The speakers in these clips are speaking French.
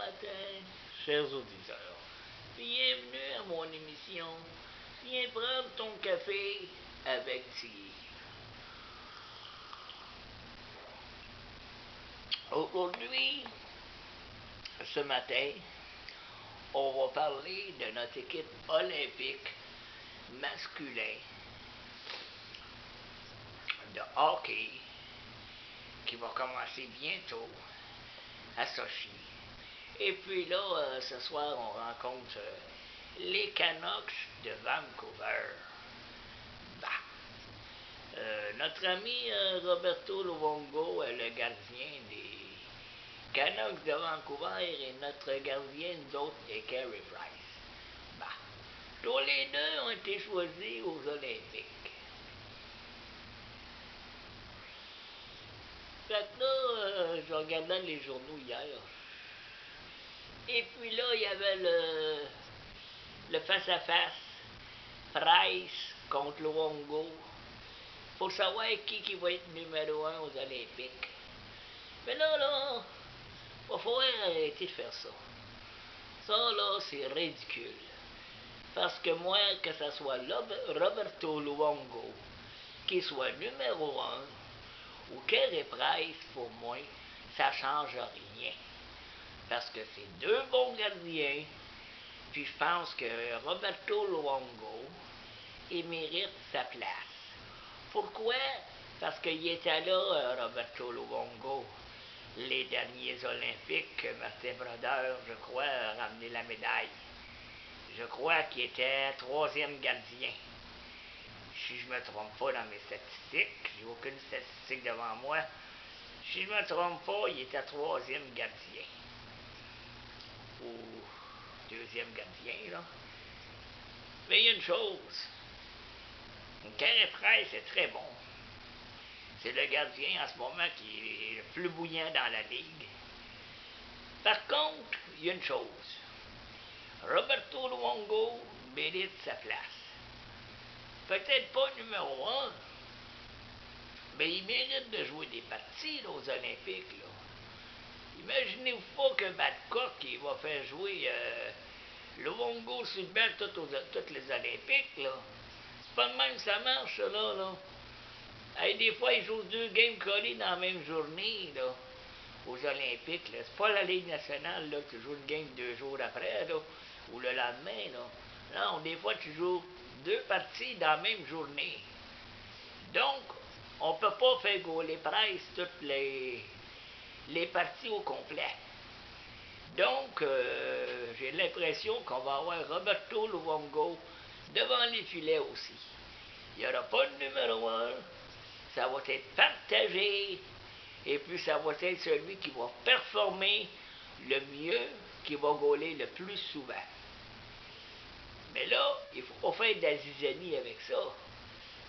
matin, chers auditeurs. Bienvenue à mon émission. Viens prendre ton café avec Thierry. Aujourd'hui, ce matin, on va parler de notre équipe olympique masculin de hockey qui va commencer bientôt à Sochi. Et puis là, ce soir, on rencontre les Canucks de Vancouver. Notre ami Roberto Luongo est le gardien des Canucks de Vancouver et notre gardienne d'autres est Carey Price. Tous les deux ont été choisis aux Olympiques. Fait que là, je regardais les journaux hier. Et puis là, il y avait le face-à-face. Price contre Luongo. Pour savoir qui va être numéro 1 aux Olympiques. Mais là, il faut arrêter de faire ça. Ça, là, c'est ridicule. Parce que moi, que ce soit Roberto Luongo qui soit numéro 1 ou Carey Price, pour moi, ça change rien. Parce que c'est deux bons gardiens, puis je pense que Roberto Luongo, il mérite sa place. Pourquoi? Parce qu'il était là, Roberto Luongo, les derniers Olympiques que Martin Brodeur, je crois, a ramené la médaille. Je crois qu'il était troisième gardien. Si je ne me trompe pas dans mes statistiques, j'ai aucune statistique devant moi. Si je ne me trompe pas, il était troisième gardien. Ou deuxième gardien, là. Mais il y a une chose. Carey Price est très bon. C'est le gardien en ce moment qui est le plus bouillant dans la ligue. Par contre, il y a une chose. Roberto Luongo mérite sa place. Peut-être pas numéro 1, mais il mérite de jouer des parties là, aux Olympiques. Là. Imaginez-vous pas que Babcock il va faire jouer Luongo sur le banc toutes les Olympiques. Là. C'est pas de même que ça marche, là. Hey, des fois, ils jouent 2 games collés dans la même journée, là, aux Olympiques. Là. C'est pas la Ligue nationale, là, tu joues une game 2 jours après, là, ou le lendemain, là. Non, des fois, tu joues 2 parties dans la même journée. Donc, on peut pas faire gauler Price toutes les parties au complet. Donc, j'ai l'impression qu'on va avoir Roberto Luongo devant les filets aussi. Il n'y aura pas de numéro 1. Ça va être partagé, et puis ça va être celui qui va performer le mieux, qui va gauler le plus souvent. Mais là, il ne faut pas faire de la zizanie avec ça,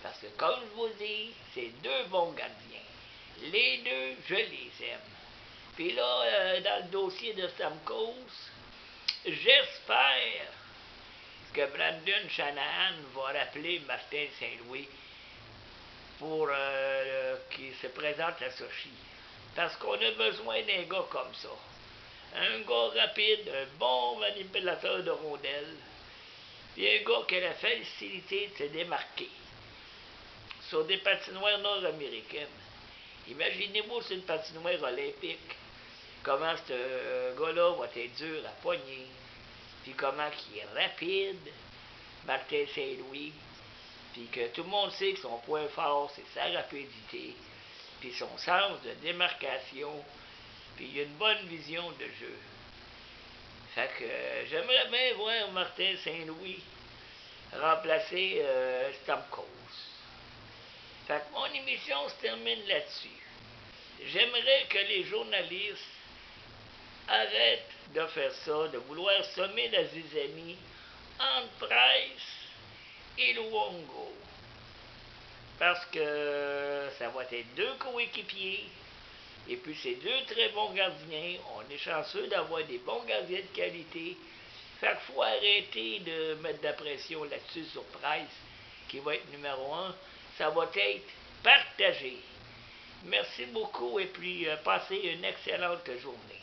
parce que comme je vous dis, c'est 2 bons gardiens. Les 2, je les aime. Puis là, dans le dossier de Stamkos, j'espère que Brandon Shanahan va rappeler Martin Saint-Louis pour qui se présente à Sochi. Parce qu'on a besoin d'un gars comme ça. Un gars rapide, un bon manipulateur de rondelles, puis un gars qui a la facilité de se démarquer sur des patinoires nord-américaines. Imaginez-vous sur une patinoire olympique, comment ce gars-là va être dur à pogner, puis comment il est rapide, Martin Saint-Louis, puis que tout le monde sait que son point fort, c'est sa rapidité, puis son sens de démarcation, puis il a une bonne vision de jeu. Fait que j'aimerais bien voir Martin Saint-Louis remplacer Stamkos. Fait que mon émission se termine là-dessus. J'aimerais que les journalistes arrêtent de faire ça, de vouloir sommer la zizanie entre Price et Luongo. Parce que ça va être 2 coéquipiers, et puis c'est 2 très bons gardiens. On est chanceux d'avoir des bons gardiens de qualité. Fait qu'il faut arrêter de mettre de la pression là-dessus sur Price, qui va être numéro 1. Ça va être partagé. Merci beaucoup et puis passez une excellente journée.